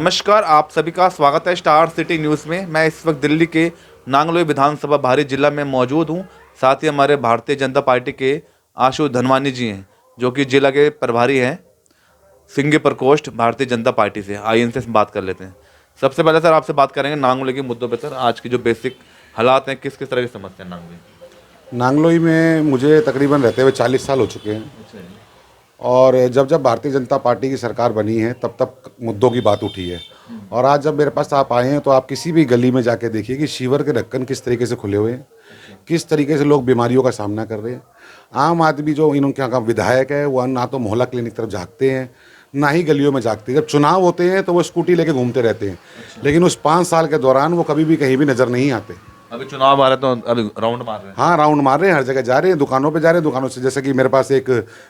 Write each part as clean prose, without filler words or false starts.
नमस्कार, आप सभी का स्वागत है स्टार सिटी न्यूज़ में। मैं इस वक्त दिल्ली के नांगलोई विधानसभा भारी जिला में मौजूद हूं। साथ ही हमारे भारतीय जनता पार्टी के आशु धनवानी जी हैं, जो कि जिला के प्रभारी हैं सिंगी प्रकोष्ठ भारतीय जनता पार्टी से। आइए इनसे बात कर लेते हैं। सबसे पहले सर आपसे बात करेंगे नांगलोई के मुद्दों पर। सर आज की जो बेसिक हालात हैं, किस किस तरह की समस्या है नांगलोई? नांगलोई में मुझे तकरीबन रहते हुए 40 साल हो चुके हैं। अच्छा जी। और जब जब भारतीय जनता पार्टी की सरकार बनी है तब तब मुद्दों की बात उठी है। और आज जब मेरे पास आप आए हैं तो आप किसी भी गली में जाके देखिए कि शीवर के ढक्कन किस तरीके से खुले हुए हैं, किस तरीके से लोग बीमारियों का सामना कर रहे हैं। आम आदमी जो इनके यहाँ का विधायक है वो ना तो मोहल्ला क्लिनिक तरफ झाँकते हैं, ना ही गलियों में झाँकते हैं। जब चुनाव होते हैं तो वो स्कूटी लेके घूमते रहते हैं, लेकिन उस 5 साल के दौरान वो कभी भी कहीं भी नज़र नहीं आते। अभी चुनाव आ रहे तो अभी राउंड मार रहे हैं। हाँ, राउंड मार रहे हैं, हर जगह जा रहे हैं, दुकानों पे जा रहे हैं। दुकानों से जैसे कि मेरे पास एक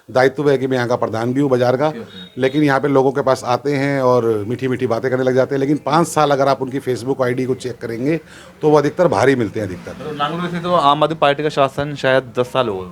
दायित्व है कि मैं यहाँ का प्रधान भी हूँ बाजार का, लेकिन यहाँ पे लोगों के पास आते हैं और मीठी मीठी बातें करने लग जाते हैं। लेकिन 5 साल अगर आप उनकी फेसबुक आईडी को चेक करेंगे तो वो अधिकतर भारी मिलते हैं अधिकतर। तो नांगलोई से तो आम आदमी पार्टी का शासन शायद 10 साल हो गए।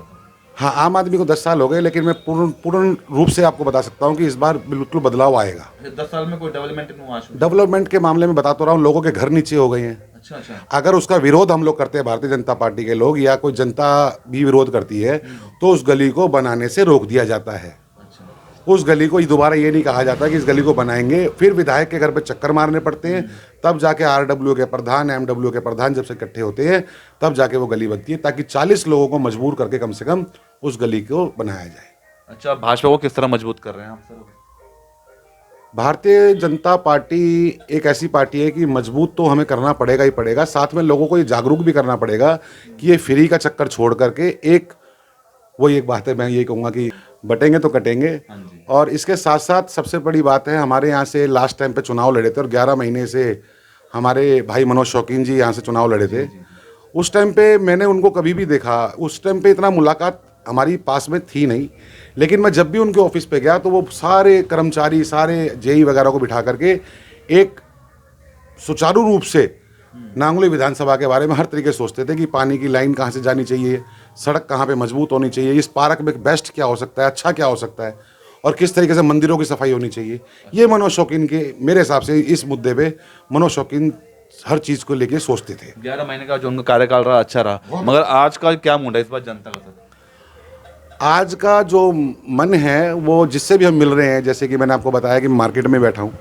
हाँ, आम आदमी को 10 साल हो गए, लेकिन मैं पूर्ण रूप से आपको बता सकता हूँ कि इस बार बिल्कुल बदलाव आएगा। 10 साल में कोई डेवलपमेंट नहीं हुआ? डेवलपमेंट के मामले में बता तो रहा हूँ, लोगों के घर नीचे हो गए हैं। अच्छा अच्छा। अगर उसका विरोध हम लोग करते हैं, भारतीय जनता पार्टी के लोग या कोई जनता भी विरोध करती है, तो उस गली को बनाने से रोक दिया जाता है। अच्छा। उस गली को दोबारा ये नहीं कहा जाता कि इस गली को बनाएंगे, फिर विधायक के घर पे चक्कर मारने पड़ते हैं, तब जाके आरडब्ल्यू के प्रधान, एमडब्ल्यू के प्रधान जब से इकट्ठे होते हैं तब जाके वो गली बनती है, ताकि 40 लोगों को मजबूर करके कम से कम उस गली को बनाया जाए। अच्छा, भाजपा को किस तरह मजबूत कर रहे हैं आप सर? भारतीय जनता पार्टी एक ऐसी पार्टी है कि मजबूत तो हमें करना पड़ेगा ही पड़ेगा, साथ में लोगों को ये जागरूक भी करना पड़ेगा कि ये फ्री का चक्कर छोड़ करके एक बात है, मैं ये कहूँगा कि बटेंगे तो कटेंगे। और इसके साथ साथ सबसे बड़ी बात है, हमारे यहाँ से लास्ट टाइम पे चुनाव लड़े थे और 11 महीने से हमारे भाई मनोज शौकीन जी यहाँ से चुनाव लड़े थे। उस टाइम पे मैंने उनको कभी भी देखा, उस टाइम पे इतना मुलाकात हमारी पास में थी नहीं, लेकिन मैं जब भी उनके ऑफिस पे गया तो वो सारे कर्मचारी, सारे जेई वगैरह को बिठा करके एक सुचारू रूप से नांगलोई विधानसभा के बारे में हर तरीके से सोचते थे कि पानी की लाइन कहाँ से जानी चाहिए, सड़क कहाँ पे मजबूत होनी चाहिए, इस पार्क में बेस्ट क्या हो सकता है, अच्छा क्या हो सकता है, और किस तरीके से मंदिरों की सफाई होनी चाहिए। ये मनोज शौकीन के, मेरे हिसाब से इस मुद्दे पे मनोज शौकीन हर चीज़ को लेके सोचते थे। 11 महीने का जो उनका कार्यकाल रहा अच्छा रहा, मगर आज का क्या मूड है इस बार जनता का सर? आज का जो मन है वो जिससे भी हम मिल रहे हैं, जैसे कि मैंने आपको बताया कि मार्केट में बैठा हूँ,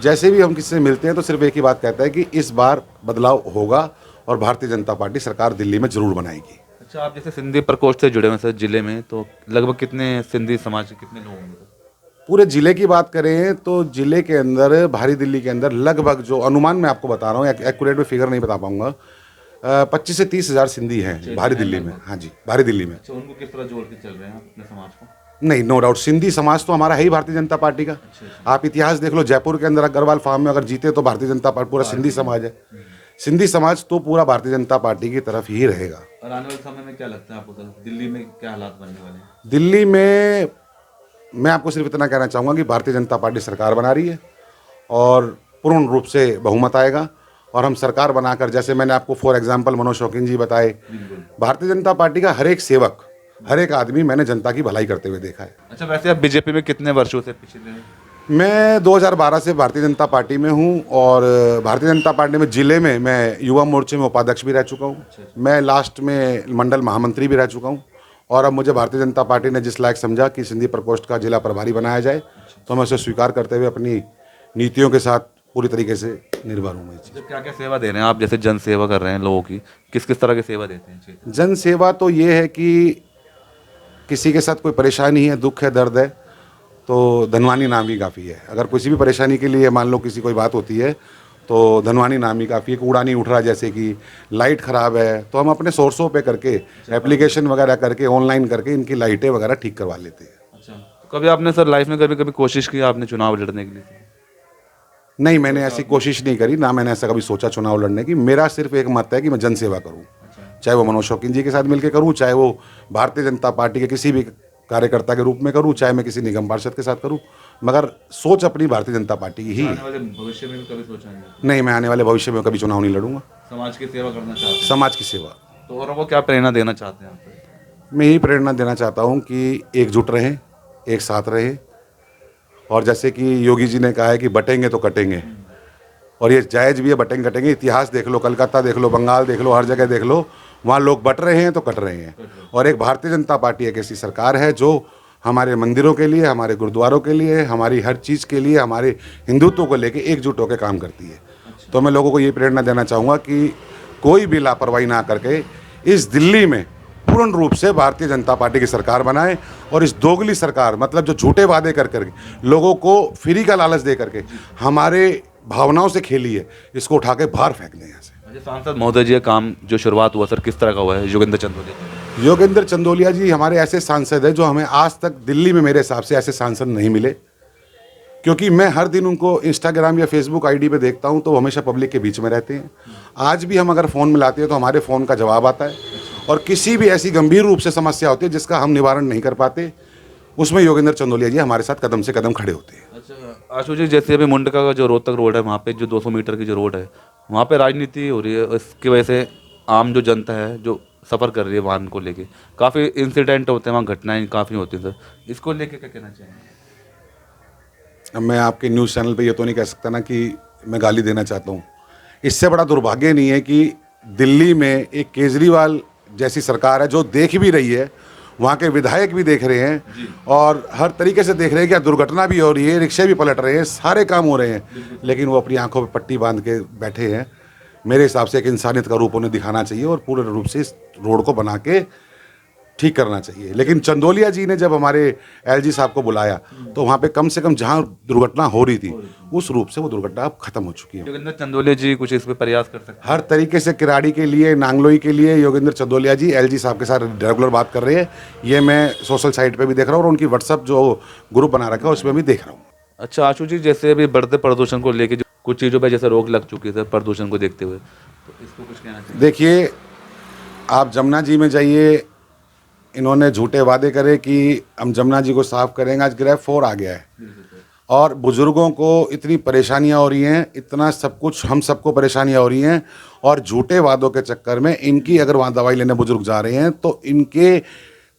जैसे भी हम किसी से मिलते हैं तो सिर्फ एक ही बात कहता है कि इस बार बदलाव होगा और भारतीय जनता पार्टी सरकार दिल्ली में जरूर बनाएगी। अच्छा, आप जैसे सिंधी प्रकोष्ठ से जुड़े हुए सर जिले में, तो लगभग कितने सिंधी समाज के कितने लोग होंगे? पूरे जिले की बात करें तो जिले के अंदर, भारी दिल्ली के अंदर लगभग, जो अनुमान मैं आपको बता रहा हूँ, एक्यूरेट में फिगर नहीं बता पाऊंगा, 25 से 30 हज़ार सिंधी हैं भारी दिल्ली में। हाँ जी, भारी दिल्ली में। अच्छा, उनको किस तरह जोड़ के चल रहे हैं अपने समाज को? नहीं, नो डाउट, सिंधी समाज तो हमारा है ही भारतीय जनता पार्टी का। आप इतिहास देख लो, जयपुर के अंदर अग्रवाल फार्म में अगर जीते तो भारतीय जनता पार्टी, पूरा सिंधी समाज है। सिंधी समाज तो पूरा भारतीय जनता पार्टी की तरफ ही रहेगा। और आने वाले समय में क्या लगता है आपको सर, दिल्ली में क्या हालात बनने वाले हैं? दिल्ली में मैं आपको सिर्फ इतना कहना चाहूँगा कि भारतीय जनता पार्टी सरकार बना रही है और पूर्ण रूप से बहुमत आएगा। और हम सरकार बनाकर, जैसे मैंने आपको फॉर एग्जांपल मनोज शौकीन जी बताए, भारतीय जनता पार्टी का हर एक सेवक, हर एक आदमी मैंने जनता की भलाई करते हुए देखा है। अच्छा, वैसे आप बीजेपी में कितने वर्षों से पिछले? मैं 2012 से भारतीय जनता पार्टी में हूं और भारतीय जनता पार्टी में जिले में मैं युवा मोर्चे में उपाध्यक्ष भी रह चुका हूं। मैं लास्ट में मंडल महामंत्री भी रह चुका हूं। और अब मुझे भारतीय जनता पार्टी ने जिस लायक समझा कि सिंधी प्रकोष्ठ का जिला प्रभारी बनाया जाए, तो मैं उसे स्वीकार करते हुए अपनी नीतियों के साथ पूरी तरीके से निर्भर हूँ। क्या क्या सेवा दे रहे हैं आप? जैसे जन सेवा कर रहे हैं लोगों की, किस किस तरह की सेवा देते हैं? जन सेवा तो ये है कि किसी के साथ कोई परेशानी है, दुख है, दर्द है, तो धनवानी नाम ही काफ़ी है। अगर किसी भी परेशानी के लिए मान लो किसी कोई बात होती है तो धनवानी नाम ही काफ़ी है। कूड़ा नहीं उठ रहा, जैसे कि लाइट ख़राब है, तो हम अपने सोर्सों पे करके, एप्लीकेशन वगैरह करके, ऑनलाइन करके इनकी लाइटें वगैरह ठीक करवा लेते हैं। अच्छा, तो कभी आपने सर लाइफ में कभी कोशिश की आपने चुनाव लड़ने के लिए? नहीं, मैंने ऐसी कोशिश नहीं करी, ना मैंने ऐसा कभी सोचा चुनाव लड़ने की। मेरा सिर्फ एक मत है कि मैं जन सेवा करूँ, चाहे वो मनोज शौकीन जी के साथ मिलकर करूँ, चाहे वो भारतीय जनता पार्टी के किसी भी कार्यकर्ता के रूप में करूँ, चाहे मैं किसी निगम पार्षद के साथ करूँ, मगर सोच अपनी भारतीय जनता पार्टी की ही। आने वाले भविष्य में भी कभी सोचा नहीं, मैं आने वाले भविष्य में कभी चुनाव नहीं लड़ूंगा। समाज की सेवा करना चाहते हैं? समाज की सेवा। तो और वो क्या प्रेरणा देना चाहते हैं आप? मैं यही प्रेरणा देना चाहता हूँ कि एकजुट रहें, एक साथ रहें और जैसे कि योगी जी ने कहा है कि बटेंगे तो कटेंगे, और ये जायज़ भी है, बटेंगे कटेंगे। इतिहास देख लो, कलकत्ता देख लो, बंगाल देख लो, हर जगह देख लो, वहाँ लोग बट रहे हैं तो कट रहे हैं। और एक भारतीय जनता पार्टी एक ऐसी सरकार है जो हमारे मंदिरों के लिए, हमारे गुरुद्वारों के लिए, हमारी हर चीज़ के लिए, हमारे हिंदुत्व को लेके एकजुट होकर काम करती है। तो मैं लोगों को ये प्रेरणा देना चाहूँगा कि कोई भी लापरवाही ना करके इस दिल्ली में पूर्ण रूप से भारतीय जनता पार्टी की सरकार बनाए, और इस दोगली सरकार, मतलब जो झूठे वादे कर करके लोगों को फ्री का लालच दे करके हमारे भावनाओं से खेली है, इसको उठा के बाहर फेंक दें यहाँ से। सांसद महोदय जी का काम जो शुरुआत हुआ सर, किस तरह का हुआ है? योगेंद्र चंदोलिया। योगेंद्र चंदोलिया जी हमारे ऐसे सांसद हैं जो हमें आज तक दिल्ली में मेरे हिसाब से ऐसे सांसद नहीं मिले, क्योंकि मैं हर दिन उनको इंस्टाग्राम या फेसबुक आईडी पे देखता हूं तो वो हमेशा पब्लिक के बीच में रहते हैं। आज भी हम अगर फ़ोन मिलाते हैं तो हमारे फ़ोन का जवाब आता है, और किसी भी ऐसी गंभीर रूप से समस्या होती है जिसका हम निवारण नहीं कर पाते, उसमें योगेंद्र चंदोलिया जी हमारे साथ कदम से कदम खड़े होते हैं। अच्छा आशु जी, जैसे अभी मुंडका का जो रोहतक रोड है, वहाँ पे जो 200 मीटर की जो रोड है, वहाँ पे राजनीति हो रही है, इसकी वजह से आम जो जनता है जो सफ़र कर रही है वाहन को लेके, काफ़ी इंसिडेंट होते हैं वहाँ, घटनाएं काफ़ी होती हैं सर, इसको लेके क्या कहना चाहेंगे? अब मैं आपके न्यूज़ चैनल पे ये तो नहीं कह सकता ना कि मैं गाली देना चाहता हूँ। इससे बड़ा दुर्भाग्य नहीं है कि दिल्ली में एक केजरीवाल जैसी सरकार है जो देख भी रही है, वहाँ के विधायक भी देख रहे हैं और हर तरीके से देख रहे हैं कि दुर्घटना भी हो रही है, रिक्शे भी पलट रहे हैं, सारे काम हो रहे हैं, लेकिन वो अपनी आंखों पे पट्टी बांध के बैठे हैं। मेरे हिसाब से एक इंसानियत का रूप उन्हें दिखाना चाहिए और पूर्ण रूप से इस रोड को बना के ठीक करना चाहिए। लेकिन चंदोलिया जी ने जब हमारे एलजी साहब को बुलाया तो वहाँ पे कम से कम जहाँ दुर्घटना हो रही थी उस रूप से वो दुर्घटना अब खत्म हो चुकी है। योगेंद्र चंदोलिया जी कुछ इस पे प्रयास कर सकते हैं? हर तरीके से किराड़ी के लिए, नांगलोई के लिए योगेंद्र चंदोलिया जी एलजी साहब के साथ रेगुलर बात कर रहे हैं। ये मैं सोशल साइट पे भी देख रहा हूँ और उनकी व्हाट्सअप जो ग्रुप बना रखा है उसमें भी देख रहा हूँ। अच्छा आशु जी, जैसे अभी बढ़ते प्रदूषण को लेके जो कुछ चीज़ों पे जैसे रोक लग चुकी है सर, प्रदूषण को देखते हुए, तो इसको कुछ कहना चाहिए? देखिए, आप जमुना जी में जाइए, इन्होंने झूठे वादे करे कि हम जमुना जी को साफ करेंगे। आज ग्रेफ 4 आ गया है और बुजुर्गों को इतनी परेशानियां हो रही हैं, इतना सब कुछ हम सबको परेशानियां हो रही हैं, और झूठे वादों के चक्कर में इनकी अगर वहाँ दवाई लेने बुजुर्ग जा रहे हैं तो इनके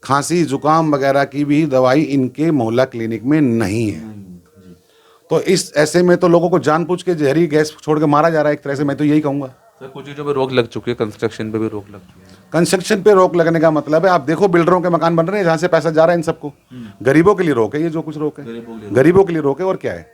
खांसी जुकाम वगैरह की भी दवाई इनके मोहल्ला क्लिनिक में नहीं है। तो इस ऐसे में तो लोगों को जानबूझ के जहरी गैस छोड़ के मारा जा रहा है एक तरह से, मैं तो यही कहूँगा। सर कुछ चीज़ों पे रोक लग चुकी है, कंस्ट्रक्शन पे भी रोक लग चुकी है। कंस्ट्रक्शन पे रोक लगने का मतलब है, आप देखो बिल्डरों के मकान बन रहे हैं जहाँ से पैसा जा रहा है इन सबको, गरीबों के लिए रोक है, ये जो कुछ रोक है गरीबों के लिए रोक है। और क्या है,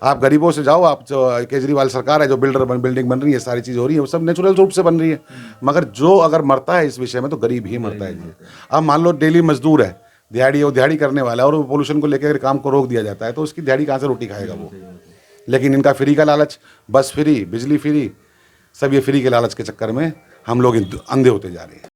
आप गरीबों से जाओ, आप जो केजरीवाल सरकार है जो बिल्डिंग बन रही है, सारी चीज़ हो रही है, वो सब नेचुरल रूप से बन रही है, मगर जो अगर मरता है इस विषय में तो गरीब ही मरता है जी। अब मान लो डेली मजदूर है, दिहाड़ी करने वाला है, और पोल्यूशन को लेकर अगर काम को रोक दिया जाता है तो उसकी दिहाड़ी कहाँ से रोटी खाएगा वो। लेकिन इनका फ्री का लालच, बस फ्री, बिजली फ्री, सब ये फ्री के लालच के चक्कर में हम लोग अंधे होते जा रहे हैं।